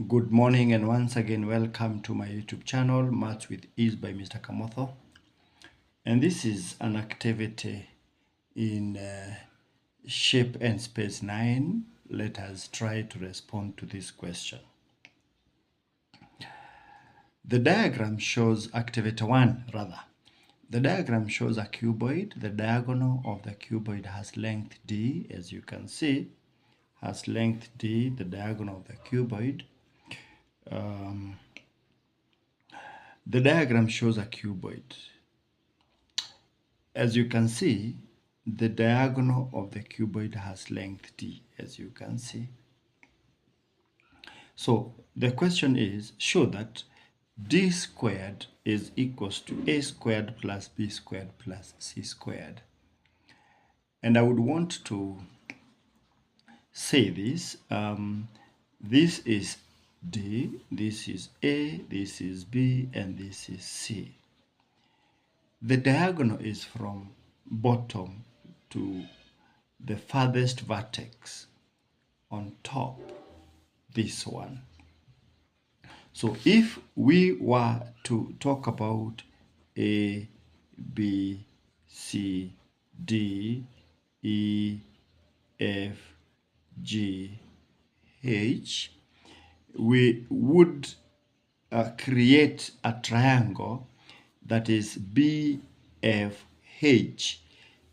Good morning and once again welcome to my YouTube channel Maths with Ease by Mr. Kamotho, and this is an activity in shape and space 9. Let us try to respond to this question. The diagram shows activity 1 rather. The diagram shows a cuboid. The diagonal of the cuboid has length D, as you can see, has length D, the diagonal of the cuboid. The diagram shows a cuboid. As you can see, the diagonal of the cuboid has length D, as you can see. So the question is, show that D squared is equals to A squared plus B squared plus C squared. And I would want to say this. This is D, this is A, this is B, and this is C. The diagonal is from bottom to the farthest vertex on top, this one. So if we were to talk about A, B, C, D, E, F, G, H, we would create a triangle that is BFH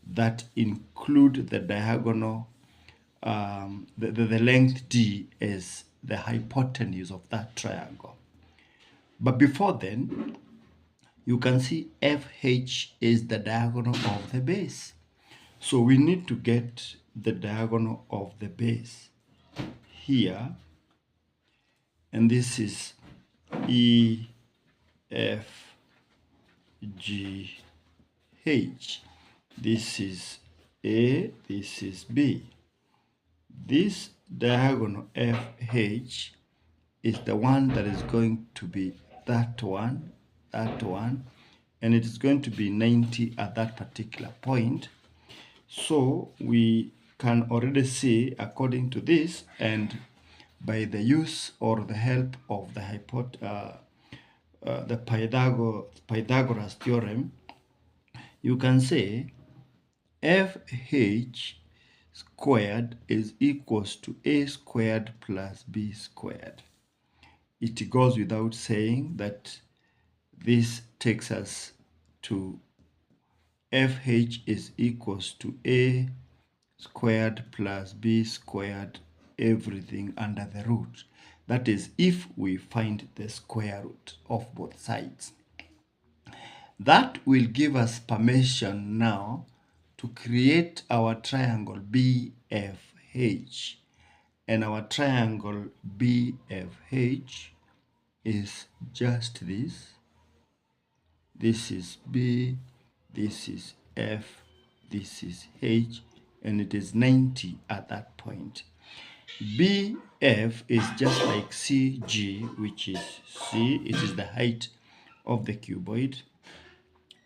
that include the diagonal, the length D is the hypotenuse of that triangle. But before then, you can see FH is the diagonal of the base. So we need to get the diagonal of the base here, and this is E, F, G, H. This is A, this is B. This diagonal FH is the one that is going to be that one, and it is going to be 90 at that particular point. So we can already see, according to this, and by the use or the help of the Pythagoras theorem, you can say FH squared is equals to A squared plus B squared. It goes without saying that this takes us to FH is equals to A squared plus B squared, everything under the root. That is, if we find the square root of both sides. That will give us permission now to create our triangle BFH. And our triangle BFH is just this. This is B, this is F, this is H, and it is 90 at that point. BF is just like CG, which is C, it is the height of the cuboid.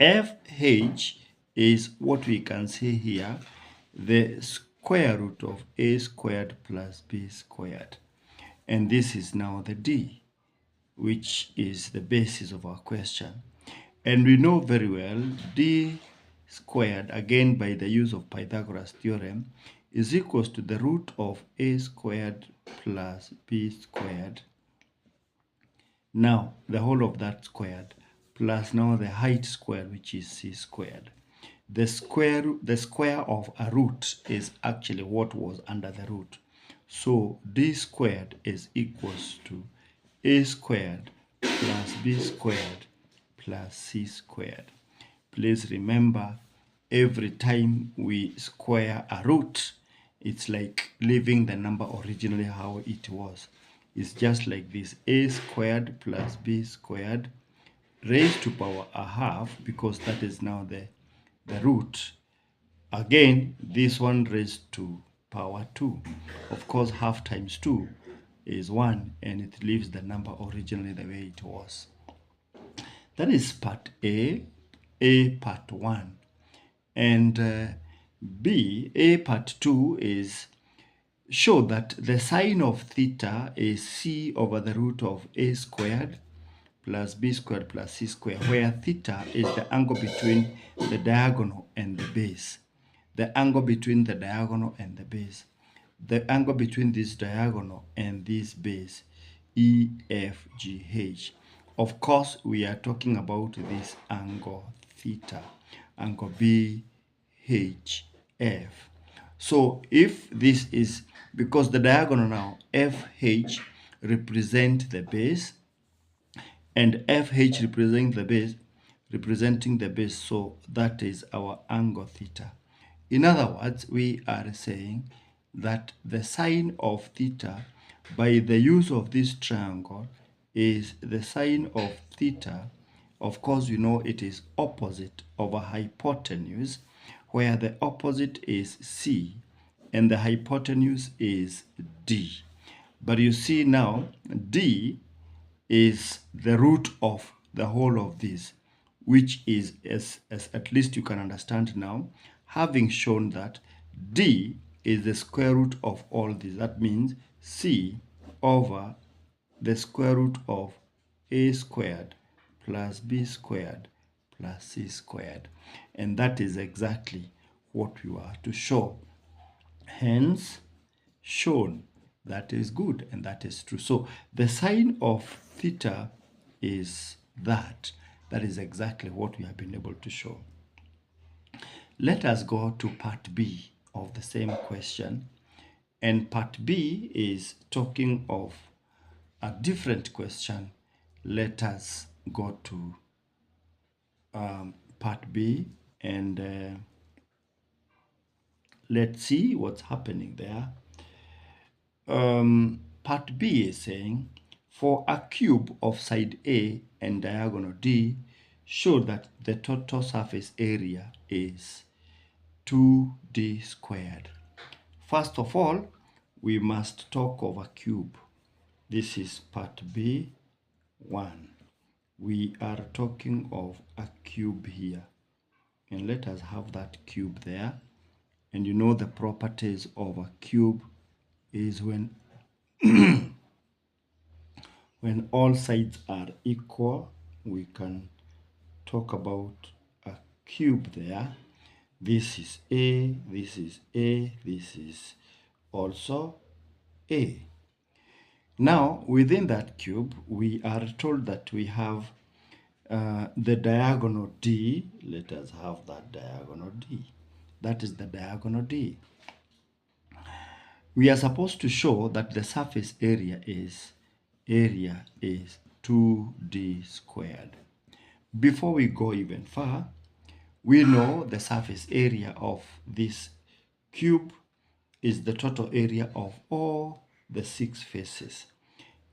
FH is what we can see here, the square root of A squared plus B squared. And this is now the D, which is the basis of our question. And we know very well D squared, again by the use of Pythagoras theorem, is equals to the root of A squared plus B squared. Now, the whole of that squared, plus now the height squared, which is C squared. The square of a root is actually what was under the root. So D squared is equals to A squared plus B squared plus C squared. Please remember, every time we square a root, it's like leaving the number originally how it was. It's just like this: A squared plus B squared raised to power a half, because that is now the root. Again, this one raised to power 2. Of course, half times 2 is 1, and it leaves the number originally the way it was. That is part A part 1. And A part 2 is show that the sine of theta is c over the root of a squared plus b squared plus c squared, where theta is the angle between the diagonal and the base. The angle between the diagonal and the base. The angle between this diagonal and this base, EFGH. Of course, we are talking about this angle theta, angle BHF. So if this is, because the diagonal now, FH represent the base, and FH representing the base, so that is our angle theta. In other words, we are saying that the sine of theta, by the use of this triangle, is the sine of theta. Of course, you know it is opposite over hypotenuse, where the opposite is C and the hypotenuse is D. But you see now, D is the root of the whole of this, which is, as at least you can understand now, having shown that D is the square root of all this. That means C over the square root of a squared plus b squared plus c squared. And that is exactly what we are to show. Hence, shown. That is good and that is true. So the sine of theta is that. That is exactly what we have been able to show. Let us go to part B of the same question. And part B is talking of a different question. Let us go to part B and let's see what's happening there. Part B is saying, for a cube of side A and diagonal D, show that the total surface area is 2D squared. First of all, we must talk of a cube. This is part B1. We are talking of a cube here. And let us have that cube there. And you know the properties of a cube is when when all sides are equal, we can talk about a cube there. This is A, this is A, this is also A. Now, within that cube, we are told that we have the diagonal D. Let us have that diagonal D. That is the diagonal D. We are supposed to show that the surface area is 2D squared. Before we go even far, we know the surface area of this cube is the total area of all the 6 faces.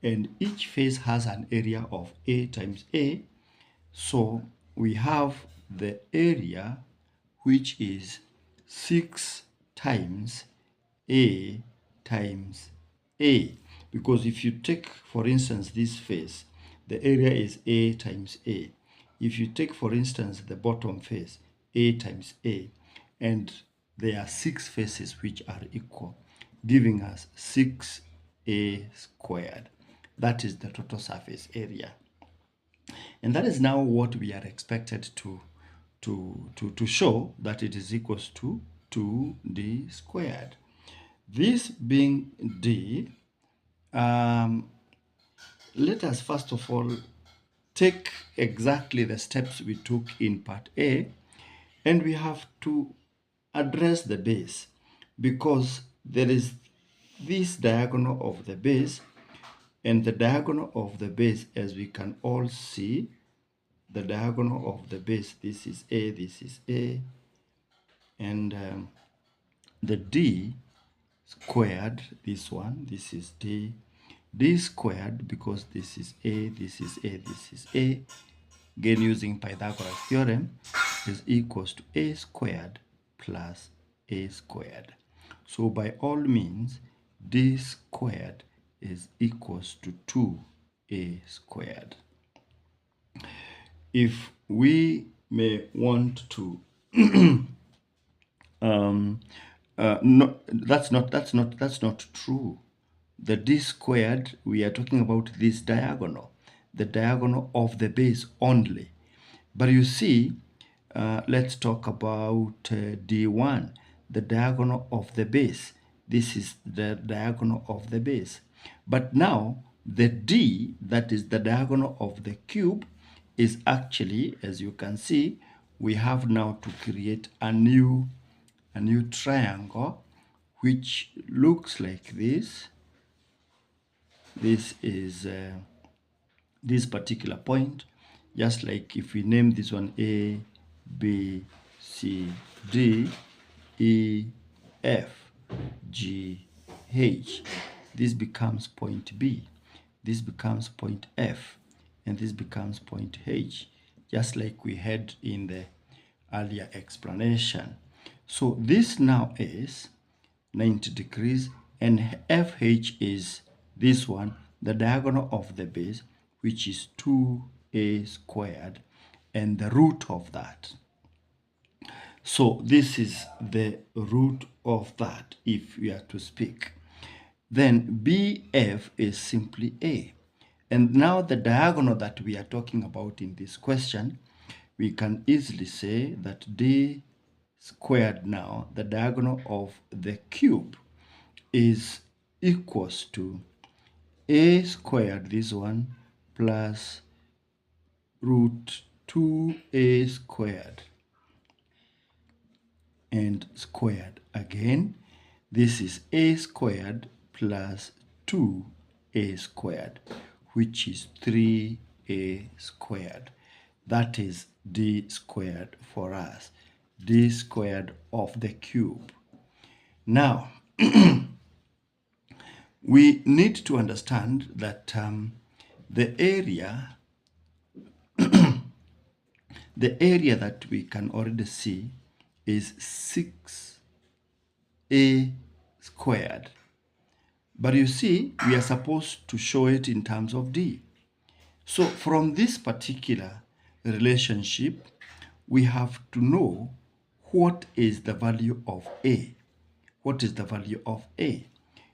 And each face has an area of A times A. So we have the area which is 6 times A times A. Because if you take, for instance, this face, the area is A times A. If you take, for instance, the bottom face, A times A, and there are 6 faces which are equal, giving us 6A squared. That is the total surface area. And that is now what we are expected to show, that it is equals to 2D squared. This being D, let us first of all take exactly the steps we took in part A, and we have to address the base, because there is this diagonal of the base, and the diagonal of the base, as we can all see, the diagonal of the base, this is A, this is A, and the D squared, this one, this is D squared, because this is A, this is A, this is A, again using Pythagoras theorem, is equals to A squared plus A squared. So by all means, D squared is equals to 2A squared. If we may want to No, that's not true. The d squared, we are talking about this diagonal, the diagonal of the base only. But you see, let's talk about d1, the diagonal of the base. This is the diagonal of the base. But now the d, that is the diagonal of the cube, is actually, as you can see, we have now to create a new triangle which looks like this. This is this particular point, just like if we name this one A, B, C, D, E, F, G, H. This becomes point B, this becomes point F, and this becomes point H, just like we had in the earlier explanation. So this now is 90 degrees, and FH is this one, the diagonal of the base, which is 2a squared, and the root of that. So this is the root of that, if we are to speak. Then BF is simply A. And now the diagonal that we are talking about in this question, we can easily say that D squared now, the diagonal of the cube, is equals to A squared, this one, plus root 2a squared, and squared again. This is a squared plus 2a squared, which is 3a squared. That is d squared for us, d squared of the cube. Now, we need to understand that the area that we can already see is 6a squared. But you see, we are supposed to show it in terms of d. So from this particular relationship, we have to know what is the value of a. What is the value of a?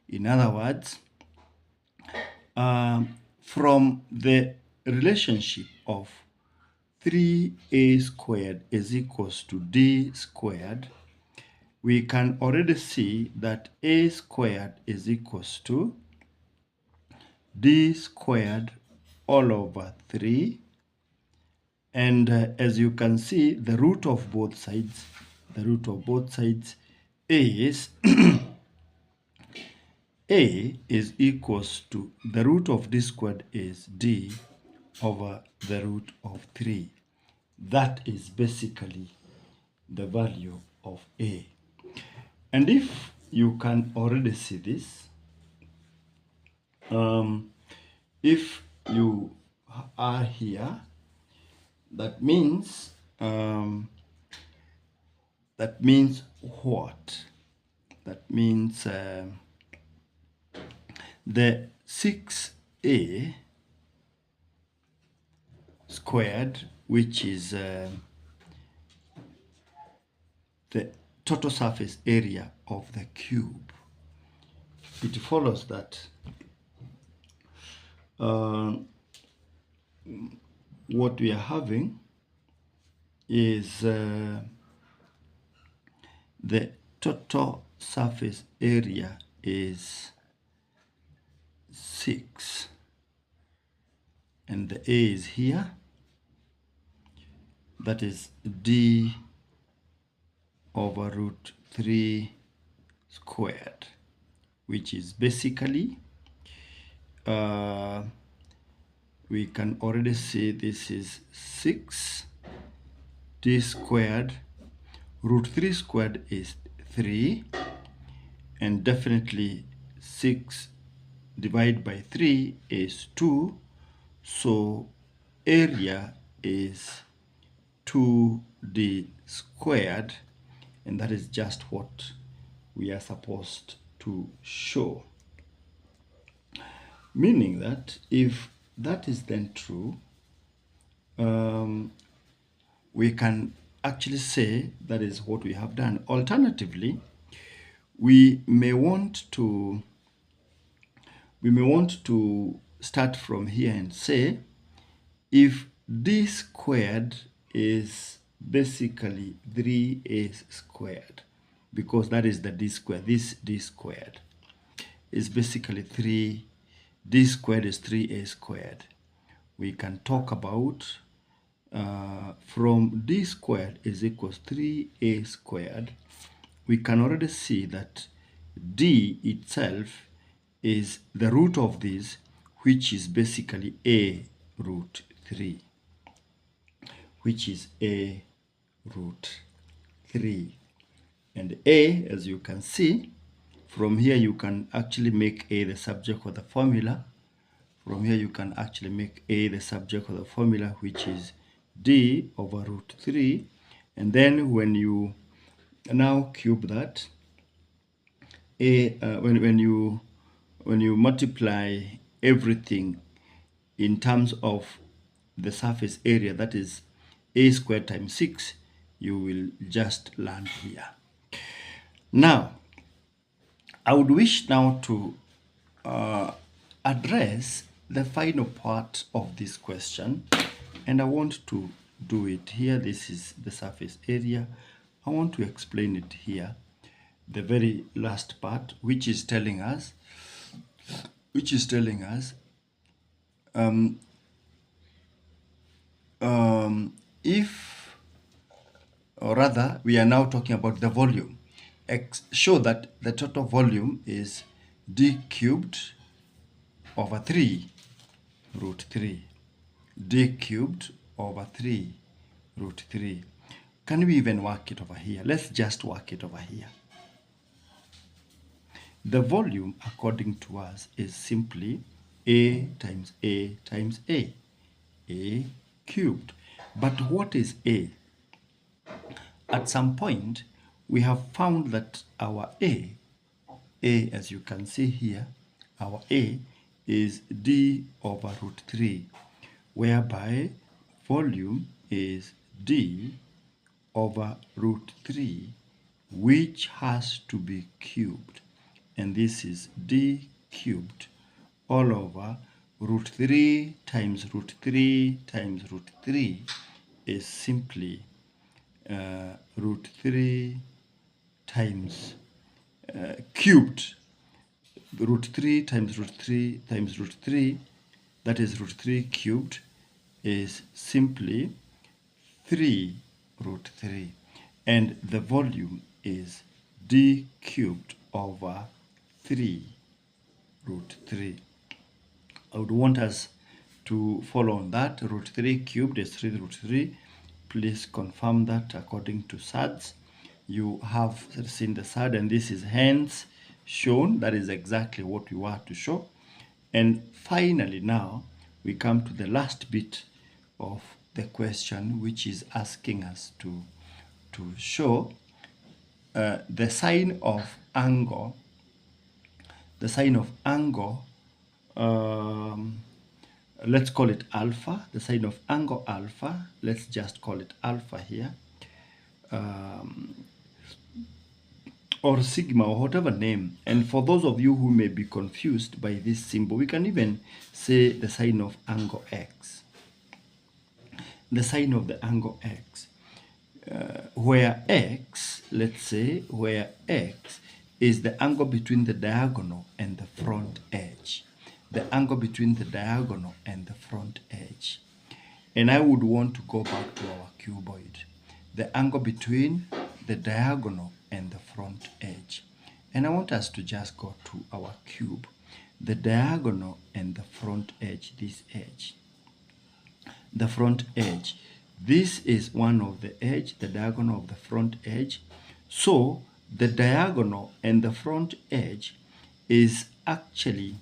In other words, from the relationship of 3a squared is equals to d squared, we can already see that a squared is equals to d squared all over 3. And as you can see, the root of both sides is a is equals to the root of d squared is d over the root of 3. That is basically the value of a. And if you can already see this, if you are here, that means what? That means the 6a squared, which is the total surface area of the cube, it follows that what we are having is the total surface area is 6, and the a is here. That is d over root 3 squared, which is basically, we can already see this is 6 d squared. Root 3 squared is 3, and definitely 6 divided by 3 is 2, so area is 2d squared, and that is just what we are supposed to show. Meaning that if that is then true, we can actually say that is what we have done. Alternatively, we may want to start from here and say, if d squared is basically 3a squared, because that is the d squared, this d squared is basically 3, d squared is 3a squared. We can talk about from d squared is equals 3a squared, we can already see that d itself is the root of this, which is basically a root 3, which is a root 3. And a, as you can see, from here you can actually make a the subject of the formula. From here you can actually make a the subject of the formula, which is d over root 3. And then when you now cube that, when you multiply everything in terms of the surface area, that is a squared times 6, you will just land here. Now, I would wish now to address the final part of this question, and I want to do it here. This is the surface area. I want to explain it here, the very last part, which is telling us if, or rather, we are now talking about the volume. Show that the total volume is d cubed over 3 root 3. d cubed over 3 root 3. Can we even work it over here? Let's just work it over here. The volume, according to us, is simply a times a times a cubed. But what is a? At some point, we have found that our a, as you can see here, our a is d over root 3, whereby volume is d over root 3, which has to be cubed. And this is d cubed all over root 3 times root 3 times root 3 is simply root 3 times cubed. Root 3 times root 3 times root 3, that is root 3 cubed, is simply 3 root 3. And the volume is d cubed over 3 root 3. I would want us to follow on that. Root 3 cubed is 3 root 3. Please confirm that according to SADS. You have seen the SAD, and this is hence shown. That is exactly what we want to show. And finally, now we come to the last bit of the question, which is asking us to show the sign of angle. The sign of angle, let's call it alpha. The sign of angle alpha, let's just call it alpha here, or sigma, or whatever name. And for those of you who may be confused by this symbol, we can even say the sign of angle x. The sign of the angle x, where x, let's say, where x is the angle between the diagonal and the front edge. The angle between the diagonal and the front edge. And I would want to go back to our cuboid. The angle between the diagonal and the front edge. And I want us to just go to our cube. The diagonal and the front edge, this edge. The front edge. This is one of the edge, the diagonal of the front edge. So the diagonal and the front edge is actually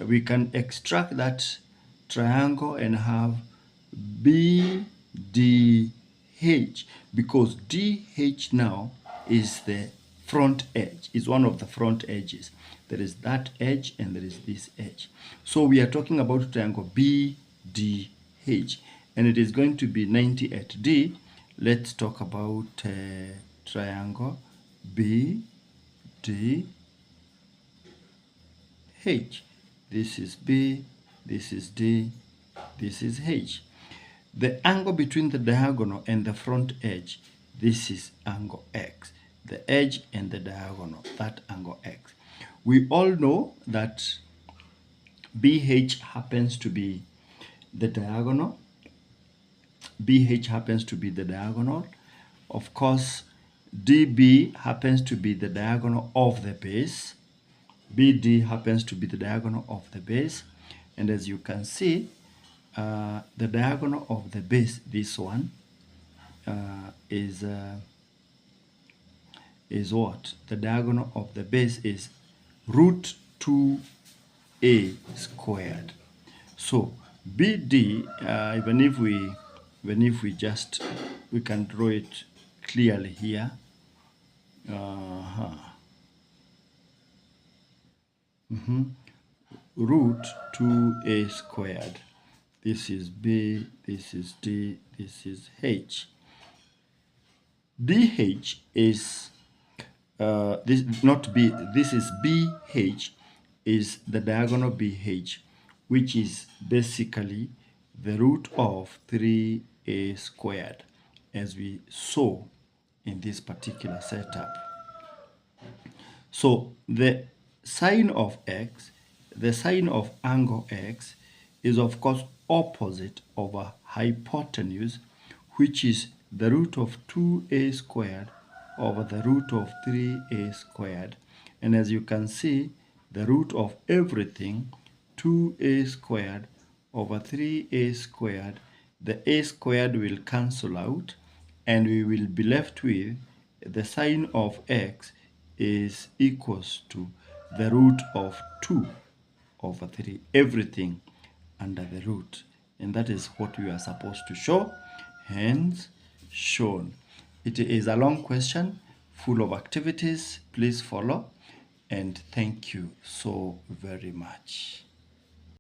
we can extract that triangle and have BDH, because DH now is the front edge, is one of the front edges. There is that edge and there is this edge. So we are talking about triangle BDH, and it is going to be 90 at D let's talk about triangle B D H. This is B, this is D, this is H. The angle between the diagonal and the front edge, this is angle X. The edge and the diagonal, that angle X. We all know that BH happens to be the diagonal. BH happens to be the diagonal. Of course, DB happens to be the diagonal of the base. BD happens to be the diagonal of the base. And as you can see, the diagonal of the base, this one, is what? The diagonal of the base is root 2a squared. So BD, even if we just, we can draw it clearly here. Root 2a squared. This is B, this is D, this is H. DH is this, not B, this is BH, is the diagonal BH, which is basically the root of 3a squared, as we saw in this particular setup. So the sine of x, the sine of angle x, is of course opposite over hypotenuse, which is the root of 2a squared over the root of 3a squared. And as you can see, the root of everything, 2a squared over 3a squared, the a squared will cancel out, and we will be left with the sine of x is equals to the root of 2 over 3, everything under the root. And that is what we are supposed to show, hence shown. It is a long question full of activities. Please follow, and thank you so very much.